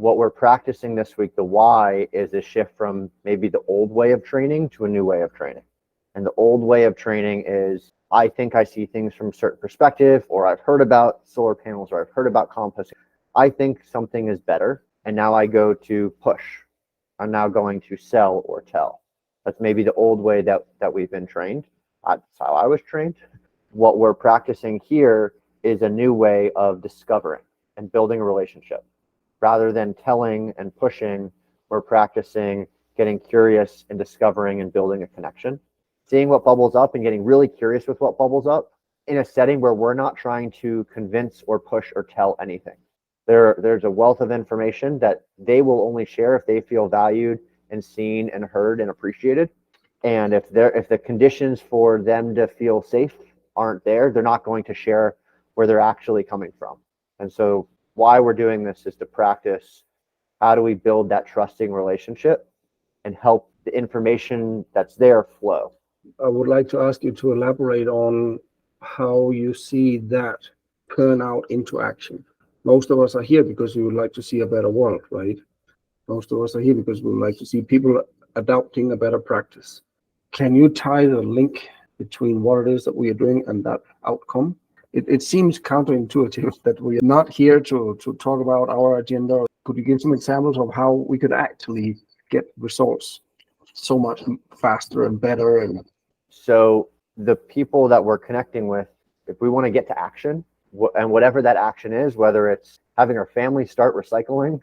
what we're practicing this week, the why, is a shift from maybe the old way of training to a new way of training. And the old way of training is, I think I see things from a certain perspective, or I've heard about solar panels, or I've heard about composting. I think something is better, and now I go to push. I'm now going to sell or tell. That's maybe the old way that we've been trained. That's how I was trained. What we're practicing here is a new way of discovering and building a relationship. Rather than telling and pushing, we're practicing getting curious and discovering and building a connection. Seeing what bubbles up and getting really curious with what bubbles up in a setting where we're not trying to convince or push or tell anything. There's a wealth of information that they will only share if they feel valued and seen and heard and appreciated. And if the conditions for them to feel safe aren't there, they're not going to share where they're actually coming from. And so why we're doing this is to practice how do we build that trusting relationship and help the information that's there flow. I would like to ask you to elaborate on how you see that turn out into action. Most of us are here because we would like to see a better world, right? Most of us are here because we would like to see people adopting a better practice. Can you tie the link between what it is that we are doing and that outcome? It seems counterintuitive that we are not here to talk about our agenda. Could you give some examples of how we could actually get results so much faster and better? And so the people that we're connecting with, if we want to get to action, and whatever that action is, whether it's having our family start recycling,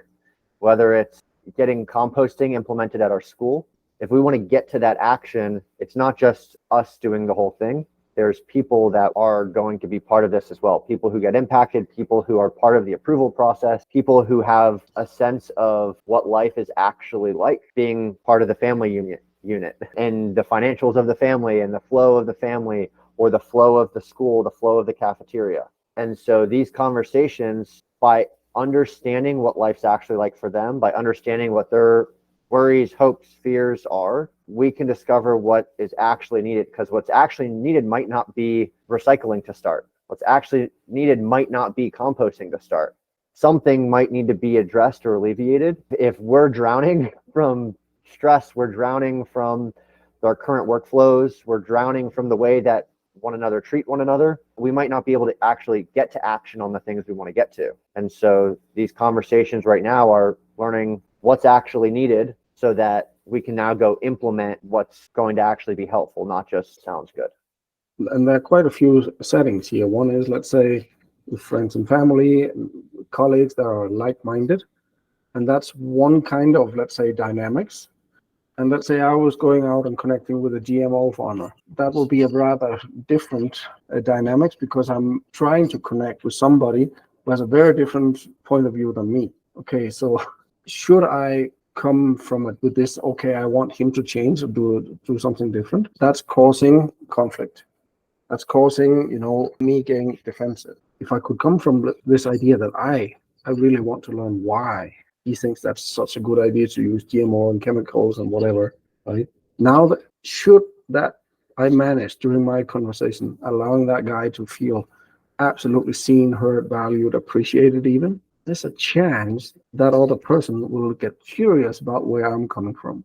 whether it's getting composting implemented at our school, if we want to get to that action, it's not just us doing the whole thing. There's people that are going to be part of this as well. People who get impacted, people who are part of the approval process, people who have a sense of what life is actually like being part of the family unit and the financials of the family and the flow of the family, or the flow of the school, the flow of the cafeteria. And so these conversations, by understanding what life's actually like for them, by understanding what their worries, hopes, fears are, we can discover what is actually needed, because what's actually needed might not be recycling to start. What's actually needed might not be composting to start. Something might need to be addressed or alleviated. If we're drowning from stress, we're drowning from our current workflows, we're drowning from the way that one another treat one another, we might not be able to actually get to action on the things we want to get to. And so these conversations right now are learning what's actually needed so that we can now go implement what's going to actually be helpful, not just sounds good. And there are quite a few settings here. One is, let's say, with friends and family, colleagues that are like-minded. And that's one kind of, let's say, dynamics. And let's say I was going out and connecting with a GMO farmer. That will be a rather different dynamics, because I'm trying to connect with somebody who has a very different point of view than me. Okay, so should I come from it with this, okay, I want him to change or do something different? That's causing conflict. That's causing, me getting defensive. If I could come from this idea that I really want to learn why he thinks that's such a good idea to use GMO and chemicals and whatever, right? Now, should that I manage during my conversation, allowing that guy to feel absolutely seen, heard, valued, appreciated even, there's a chance that other person will get curious about where I'm coming from.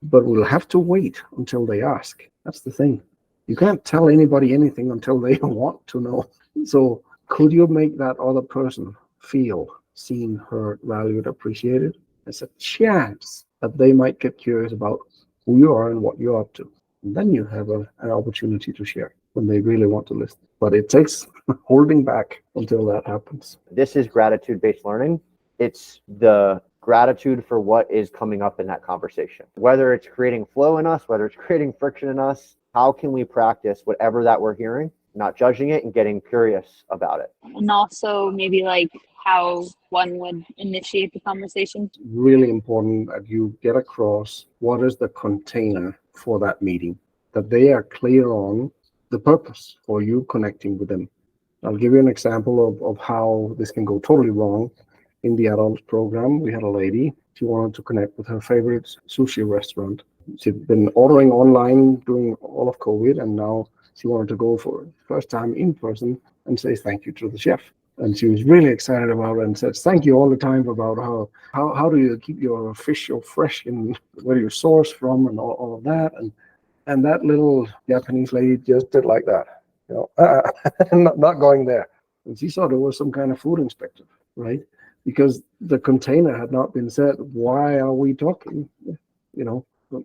But we'll have to wait until they ask. That's the thing. You can't tell anybody anything until they want to know. So could you make that other person feel seen, heard, valued, appreciated? There's a chance that they might get curious about who you are and what you're up to. And then you have an opportunity to share when they really want to listen. But it takes holding back until that happens. This is gratitude-based learning. It's the gratitude for what is coming up in that conversation. Whether it's creating flow in us, whether it's creating friction in us, how can we practice whatever that we're hearing, not judging it and getting curious about it? And also maybe like how one would initiate the conversation. Really important that you get across what is the container for that meeting, that they are clear on the purpose for you connecting with them. I'll give you an example of how this can go totally wrong. In the adult program, we had a lady, she wanted to connect with her favorite sushi restaurant. She'd been ordering online during all of COVID, and now she wanted to go for the first time in person and say thank you to the chef. And she was really excited about it and said, thank you all the time about how do you keep your fish so fresh and where you source from and all of that. And that little Japanese lady just did like that, not going there. And she thought it was some kind of food inspector, right? Because the container had not been said, why are we talking?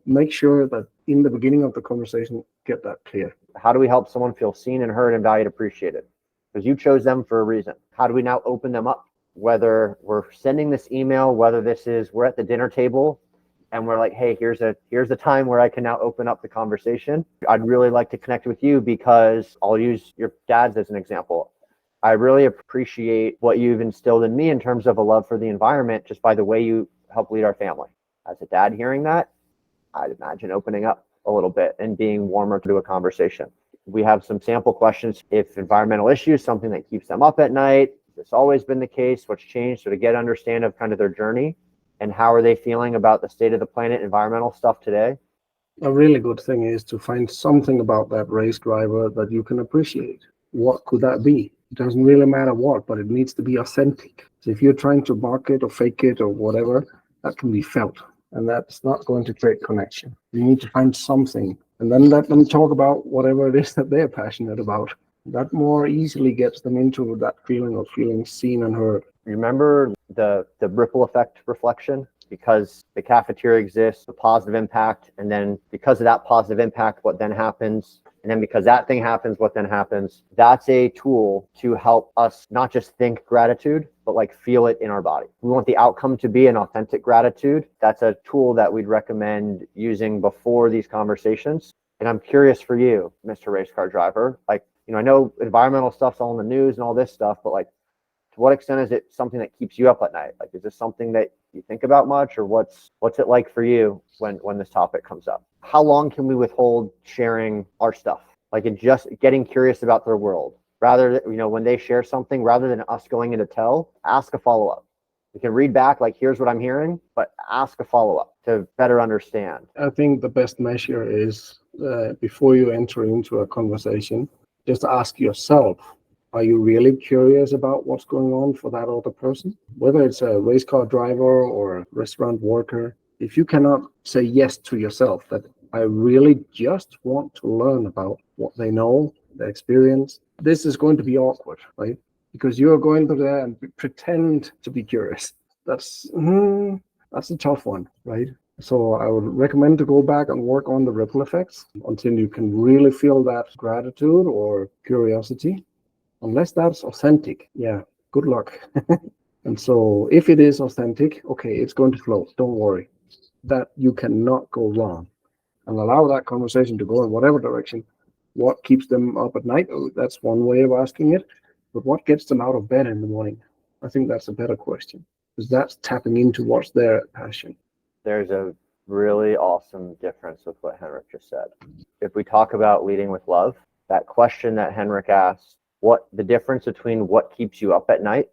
Make sure that in the beginning of the conversation, get that clear. How do we help someone feel seen and heard and valued, appreciated? Because you chose them for a reason. How do we now open them up? Whether we're sending this email, whether this is we're at the dinner table and we're like, hey, here's a time where I can now open up the conversation. I'd really like to connect with you because I'll use your dad's as an example. I really appreciate what you've instilled in me in terms of a love for the environment just by the way you help lead our family. As a dad hearing that, I'd imagine opening up a little bit and being warmer to a conversation. We have some sample questions. If environmental issues, something that keeps them up at night, this always been the case, what's changed? So to get an understand of kind of their journey and how are they feeling about the state of the planet, environmental stuff today. A really good thing is to find something about that race driver that you can appreciate. What could that be? It doesn't really matter what, but it needs to be authentic. So if you're trying to mock it or fake it or whatever, that can be felt. And that's not going to create connection. You need to find something and then let them talk about whatever it is that they're passionate about. That more easily gets them into that feeling of feeling seen and heard. Remember the ripple effect reflection? Because the cafeteria exists, the positive impact, and then because of that positive impact, what then happens? And then because that thing happens, what then happens? That's a tool to help us not just think gratitude, but like feel it in our body. We want the outcome to be an authentic gratitude. That's a tool that we'd recommend using before these conversations. And I'm curious for you, Mr. Race Car Driver, I know environmental stuff's all in the news and all this stuff, but like, to what extent is it something that keeps you up at night? Like, is this something that you think about much, or what's it like for you when this topic comes up? How long can we withhold sharing our stuff? Like, in just getting curious about their world, rather than, when they share something, rather than us going in to tell, ask a follow-up. You can read back, like, here's what I'm hearing, but ask a follow-up to better understand. I think the best measure is before you enter into a conversation, just ask yourself, are you really curious about what's going on for that other person? Whether it's a race car driver or a restaurant worker, if you cannot say yes to yourself, that I really just want to learn about what they know, their experience, this is going to be awkward, right? Because you're going to there and pretend to be curious. That's a tough one, right? So I would recommend to go back and work on the ripple effects until you can really feel that gratitude or curiosity. Unless that's authentic, yeah, good luck. And so if it is authentic, okay, it's going to flow. Don't worry. That you cannot go wrong. And allow that conversation to go in whatever direction. What keeps them up at night? Oh, that's one way of asking it. But what gets them out of bed in the morning? I think that's a better question. Because that's tapping into what's their passion. There's a really awesome difference with what Henrik just said. If we talk about leading with love, that question that Henrik asked, what the difference between what keeps you up at night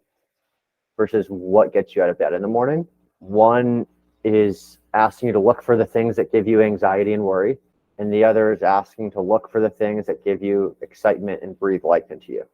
versus what gets you out of bed in the morning. One is asking you to look for the things that give you anxiety and worry. And the other is asking to look for the things that give you excitement and breathe life into you.